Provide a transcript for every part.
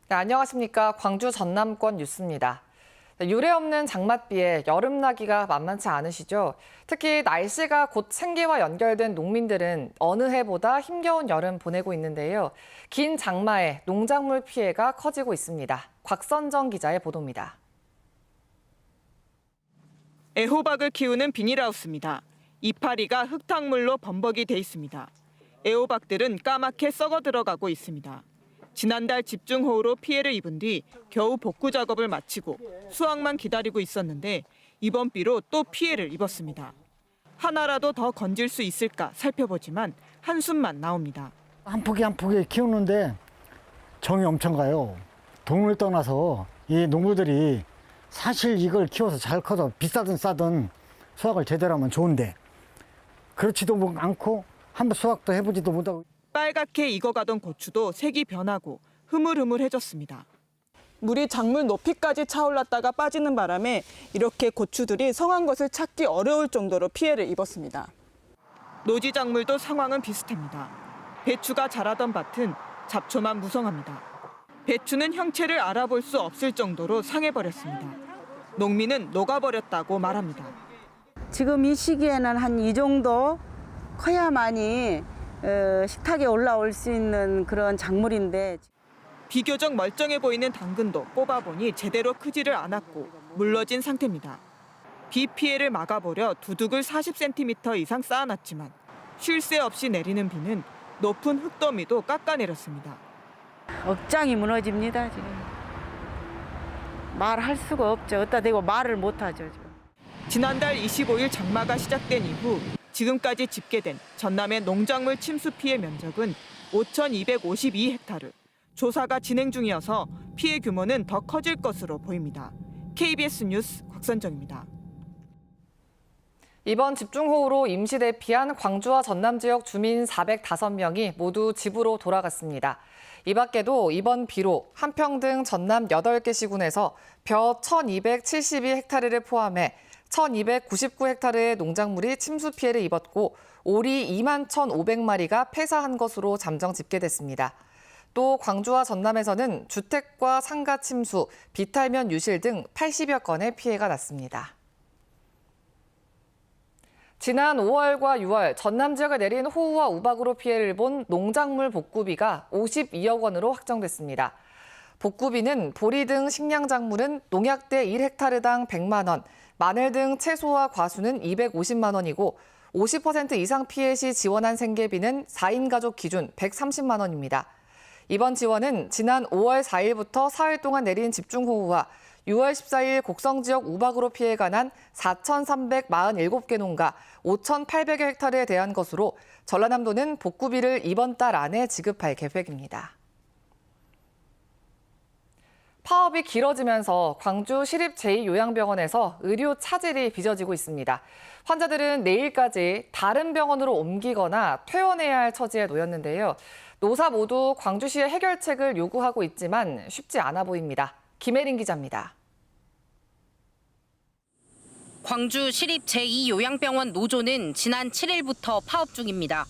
네, 안녕하십니까. 광주 전남권 뉴스입니다. 네, 유례 없는 장맛비에 여름나기가 만만치 않으시죠? 특히 날씨가 곧 생계와 연결된 농민들은 어느 해보다 힘겨운 여름 보내고 있는데요. 긴 장마에 농작물 피해가 커지고 있습니다. 곽선정 기자의 보도입니다. 애호박을 키우는 비닐하우스입니다. 이파리가 흙탕물로 범벅이 돼 있습니다. 애호박들은 까맣게 썩어 들어가고 있습니다. 지난달 집중호우로 피해를 입은 뒤 겨우 복구 작업을 마치고 수확만 기다리고 있었는데 이번 비로 또 피해를 입었습니다. 하나라도 더 건질 수 있을까 살펴보지만 한숨만 나옵니다. 한 포기 한 포기 키우는데 정이 엄청 가요. 돈을 떠나서 이 농부들이 사실 이걸 키워서 잘 커서 비싸든 싸든 수확을 제대로 하면 좋은데 그렇지도 않고 한번 수확도 해보지도 못하고. 빨갛게 익어가던 고추도 색이 변하고 흐물흐물해졌습니다. 물이 작물 높이까지 차올랐다가 빠지는 바람에 이렇게 고추들이 성한 것을 찾기 어려울 정도로 피해를 입었습니다. 노지 작물도 상황은 비슷합니다. 배추가 자라던 밭은 잡초만 무성합니다. 배추는 형체를 알아볼 수 없을 정도로 상해버렸습니다. 농민은 녹아버렸다고 말합니다. 지금 이 시기에는 한 이 정도 커야만이 식탁에 올라올 수 있는 그런 작물인데 비교적 멀쩡해 보이는 당근도 뽑아보니 제대로 크지를 않았고 물러진 상태입니다. 비 피해를 막아보려 두둑을 40cm 이상 쌓아놨지만 쉴 새 없이 내리는 비는 높은 흙더미도 깎아내렸습니다. 억장이 무너집니다. 지금 말할 수가 없죠. 어디다 대고 말을 못하죠. 지금. 지난달 25일 장마가 시작된 이후 지금까지 집계된 전남의 농작물 침수 피해 면적은 5,252헥타르. 조사가 진행 중이어서 피해 규모는 더 커질 것으로 보입니다. KBS 뉴스 곽선정입니다. 이번 집중호우로 임시 대피한 광주와 전남 지역 주민 405명이 모두 집으로 돌아갔습니다. 이 밖에도 이번 비로 한평 등 전남 8개 시군에서 벼 1,272헥타르를 포함해 1,299헥타르의 농작물이 침수 피해를 입었고 오리 21,500마리가 폐사한 것으로 잠정 집계됐습니다. 또 광주와 전남에서는 주택과 상가 침수, 비탈면 유실 등 80여 건의 피해가 났습니다. 지난 5월과 6월 전남 지역에 내린 호우와 우박으로 피해를 본 농작물 복구비가 52억 원으로 확정됐습니다. 복구비는 보리 등 식량작물은 농약대 1헥타르당 100만 원, 마늘 등 채소와 과수는 250만 원이고 50% 이상 피해 시 지원한 생계비는 4인 가족 기준 130만 원입니다. 이번 지원은 지난 5월 4일부터 사흘 동안 내린 집중호우와 6월 14일 곡성 지역 우박으로 피해가 난 4,347개 농가 5,800여 헥타르에 대한 것으로 전라남도는 복구비를 이번 달 안에 지급할 계획입니다. 파업이 길어지면서 광주 시립 제2요양병원에서 의료 차질이 빚어지고 있습니다. 환자들은 내일까지 다른 병원으로 옮기거나 퇴원해야 할 처지에 놓였는데요. 노사 모두 광주시의 해결책을 요구하고 있지만 쉽지 않아 보입니다. 김혜린 기자입니다. 광주 시립 제2요양병원 노조는 지난 7일부터 파업 중입니다.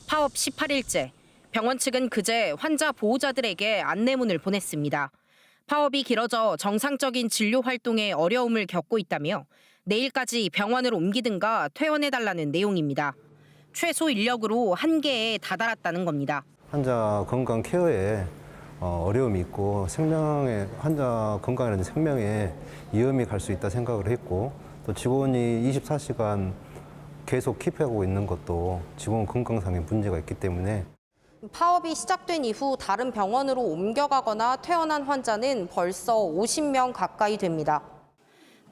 파업 18일째, 병원 측은 그제 환자 보호자들에게 안내문을 보냈습니다. 파업이 길어져 정상적인 진료 활동에 어려움을 겪고 있다며 내일까지 병원을 옮기든가 퇴원해달라는 내용입니다. 최소 인력으로 한계에 다다랐다는 겁니다. 환자 건강 케어에 어려움이 있고 환자 건강이라는 생명에 위험이 갈 수 있다 생각을 했고 또 직원이 24시간 계속 킵하고 있는 것도 직원 건강상의 문제가 있기 때문에 파업이 시작된 이후 다른 병원으로 옮겨가거나 퇴원한 환자는 벌써 50명 가까이 됩니다.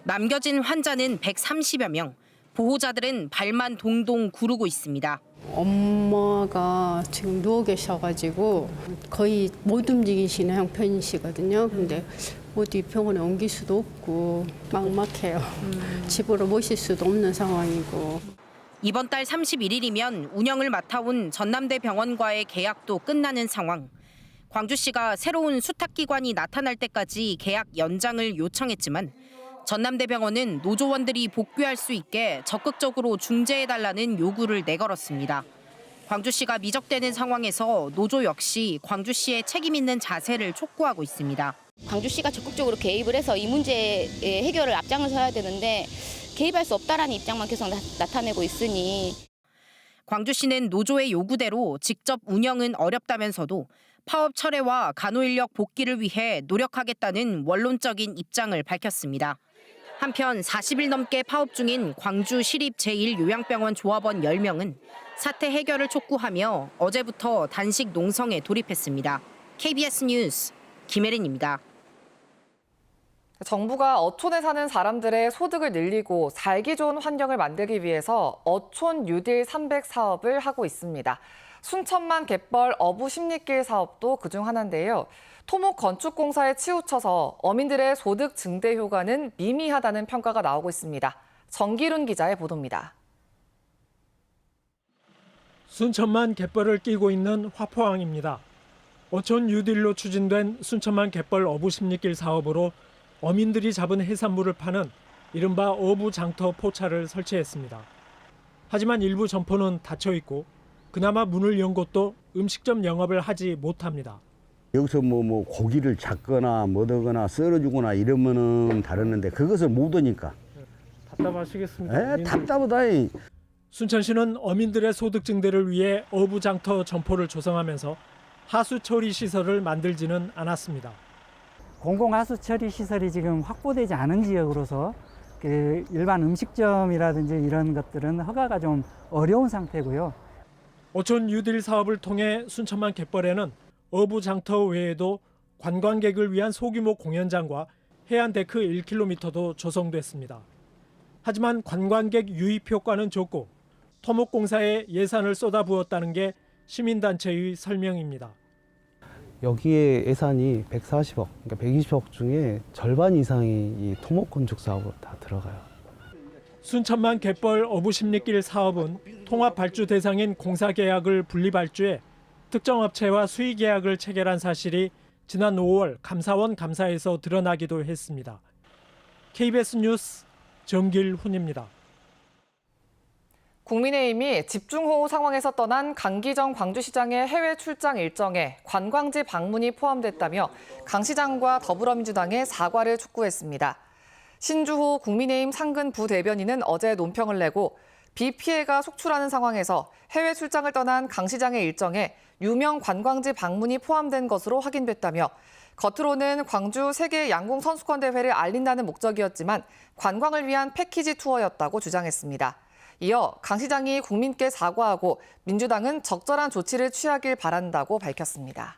남겨진 환자는 130여 명, 보호자들은 발만 동동 구르고 있습니다. 엄마가 지금 누워 계셔가지고 거의 못 움직이시는 형편이시거든요. 근데 어디 병원에 옮길 수도 없고 막막해요. 집으로 모실 수도 없는 상황이고. 이번 달 31일이면 운영을 맡아온 전남대 병원과의 계약도 끝나는 상황. 광주시가 새로운 수탁기관이 나타날 때까지 계약 연장을 요청했지만 전남대병원은 노조원들이 복귀할 수 있게 적극적으로 중재해달라는 요구를 내걸었습니다. 광주시가 미적되는 상황에서 노조 역시 광주시의 책임 있는 자세를 촉구하고 있습니다. 광주시가 적극적으로 개입을 해서 이 문제의 해결을 앞장을 서야 되는데 개입할 수 없다라는 입장만 계속 나타내고 있으니 광주시는 노조의 요구대로 직접 운영은 어렵다면서도 파업 철회와 간호인력 복귀를 위해 노력하겠다는 원론적인 입장을 밝혔습니다. 한편 40일 넘게 파업 중인 광주 시립 제1요양병원 조합원 10명은 사태 해결을 촉구하며 어제부터 단식 농성에 돌입했습니다. KBS 뉴스 김혜린입니다. 정부가 어촌에 사는 사람들의 소득을 늘리고 살기 좋은 환경을 만들기 위해서 어촌 뉴딜 300 사업을 하고 있습니다. 순천만 갯벌 어부 십리길 사업도 그중 하나인데요. 토목 건축공사에 치우쳐서 어민들의 소득 증대 효과는 미미하다는 평가가 나오고 있습니다. 정기룬 기자의 보도입니다. 순천만 갯벌을 끼고 있는 화포항입니다. 어촌 뉴딜로 추진된 순천만 갯벌 어부 십리길 사업으로 어민들이 잡은 해산물을 파는 이른바 어부 장터 포차를 설치했습니다. 하지만 일부 점포는 닫혀 있고 그나마 문을 연 곳도 음식점 영업을 하지 못합니다. 여기서 뭐 고기를 잡거나 뭐더거나 썰어주거나 이러면은 다르는데 그것을 못 오니까. 답답하시겠습니다. 답답하다. 순천시는 어민들의 소득 증대를 위해 어부 장터 점포를 조성하면서 하수 처리 시설을 만들지는 않았습니다. 공공하수 처리 시설이 지금 확보되지 않은 지역으로서 그 일반 음식점이라든지 이런 것들은 허가가 좀 어려운 상태고요. 어촌 뉴딜 사업을 통해 순천만 갯벌에는 어부 장터 외에도 관광객을 위한 소규모 공연장과 해안 데크 1km도 조성됐습니다. 하지만 관광객 유입 효과는 적고 토목공사에 예산을 쏟아부었다는 게 시민단체의 설명입니다. 여기에 예산이 140억, 그러니까 120억 중에 절반 이상이 이 토목건축 사업으로 다 들어가요. 순천만 갯벌 어부 십리길 사업은 통합 발주 대상인 공사 계약을 분리 발주해 특정 업체와 수의 계약을 체결한 사실이 지난 5월 감사원 감사에서 드러나기도 했습니다. KBS 뉴스 정길훈입니다. 국민의힘이 집중호우 상황에서 떠난 강기정 광주시장의 해외 출장 일정에 관광지 방문이 포함됐다며 강 시장과 더불어민주당의 사과를 촉구했습니다. 신주호 국민의힘 상근 부대변인은 어제 논평을 내고 비 피해가 속출하는 상황에서 해외 출장을 떠난 강 시장의 일정에 유명 관광지 방문이 포함된 것으로 확인됐다며 겉으로는 광주 세계 양궁 선수권 대회를 알린다는 목적이었지만 관광을 위한 패키지 투어였다고 주장했습니다. 이어 강 시장이 국민께 사과하고 민주당은 적절한 조치를 취하길 바란다고 밝혔습니다.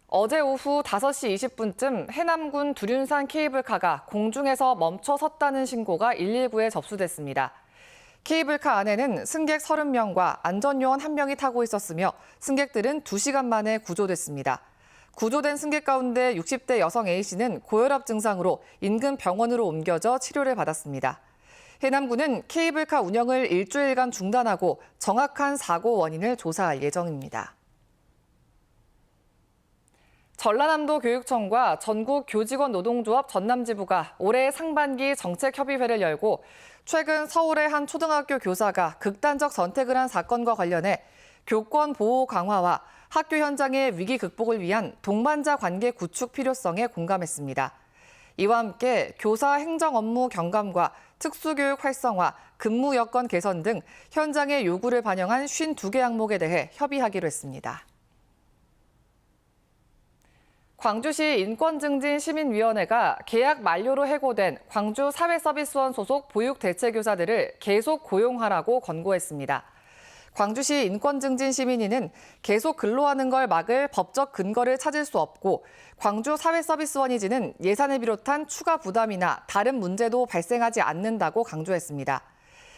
어제 오후 5시 20분쯤 해남군 두륜산 케이블카가 공중에서 멈춰 섰다는 신고가 119에 접수됐습니다. 케이블카 안에는 승객 30명과 안전요원 1명이 타고 있었으며 승객들은 2시간 만에 구조됐습니다. 구조된 승객 가운데 60대 여성 A씨는 고혈압 증상으로 인근 병원으로 옮겨져 치료를 받았습니다. 해남군은 케이블카 운영을 일주일간 중단하고 정확한 사고 원인을 조사할 예정입니다. 전라남도 교육청과 전국 교직원 노동조합 전남지부가 올해 상반기 정책협의회를 열고 최근 서울의 한 초등학교 교사가 극단적 선택을 한 사건과 관련해 교권 보호 강화와 학교 현장의 위기 극복을 위한 동반자 관계 구축 필요성에 공감했습니다. 이와 함께 교사 행정 업무 경감과 특수교육 활성화, 근무 여건 개선 등 현장의 요구를 반영한 52개 항목에 대해 협의하기로 했습니다. 광주시 인권증진시민위원회가 계약 만료로 해고된 광주 사회서비스원 소속 보육대체교사들을 계속 고용하라고 권고했습니다. 광주시 인권증진시민위는 계속 근로하는 걸 막을 법적 근거를 찾을 수 없고 광주 사회서비스원이지는 예산을 비롯한 추가 부담이나 다른 문제도 발생하지 않는다고 강조했습니다.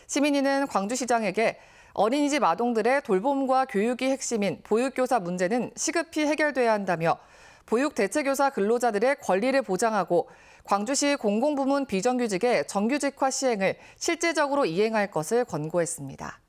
시민위는 광주시장에게 어린이집 아동들의 돌봄과 교육이 핵심인 보육교사 문제는 시급히 해결돼야 한다며 보육대체교사 근로자들의 권리를 보장하고 광주시 공공부문 비정규직의 정규직화 시행을 실질적으로 이행할 것을 권고했습니다.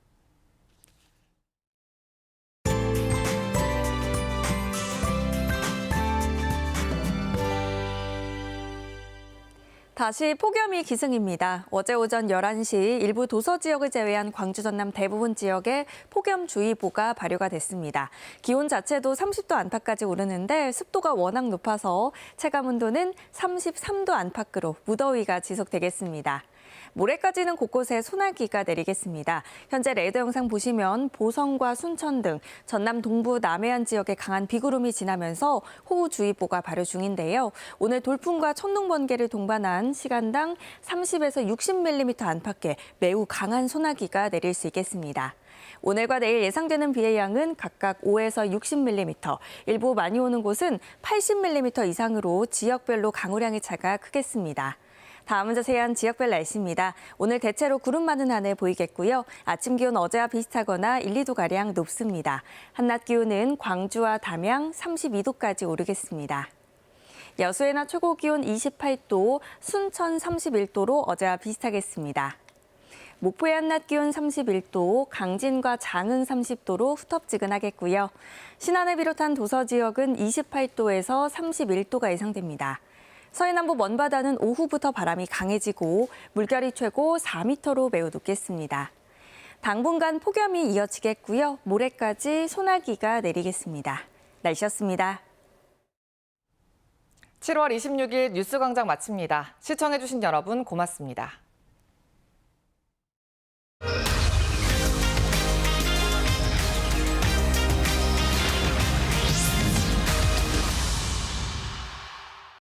다시 폭염이 기승입니다. 어제 오전 11시 일부 도서 지역을 제외한 광주 전남 대부분 지역에 폭염주의보가 발효가 됐습니다. 기온 자체도 30도 안팎까지 오르는데 습도가 워낙 높아서 체감 온도는 33도 안팎으로 무더위가 지속되겠습니다. 모레까지는 곳곳에 소나기가 내리겠습니다. 현재 레이더 영상 보시면 보성과 순천 등 전남 동부 남해안 지역에 강한 비구름이 지나면서 호우주의보가 발효 중인데요. 오늘 돌풍과 천둥 번개를 동반한 시간당 30에서 60mm 안팎의 매우 강한 소나기가 내릴 수 있겠습니다. 오늘과 내일 예상되는 비의 양은 각각 5에서 60mm, 일부 많이 오는 곳은 80mm 이상으로 지역별로 강우량의 차가 크겠습니다. 다음은 자세한 지역별 날씨입니다. 오늘 대체로 구름 많은 하늘 보이겠고요. 아침 기온 어제와 비슷하거나 1, 2도가량 높습니다. 한낮 기온은 광주와 담양 32도까지 오르겠습니다. 여수의 낮 최고 기온 28도, 순천 31도로 어제와 비슷하겠습니다. 목포의 한낮 기온 31도, 강진과 장흥 30도로 후텁지근하겠고요. 신안을 비롯한 도서 지역은 28도에서 31도가 예상됩니다. 서해남부 먼바다는 오후부터 바람이 강해지고 물결이 최고 4m로 매우 높겠습니다. 당분간 폭염이 이어지겠고요. 모레까지 소나기가 내리겠습니다. 날씨였습니다. 7월 26일 뉴스광장 마칩니다. 시청해주신 여러분 고맙습니다.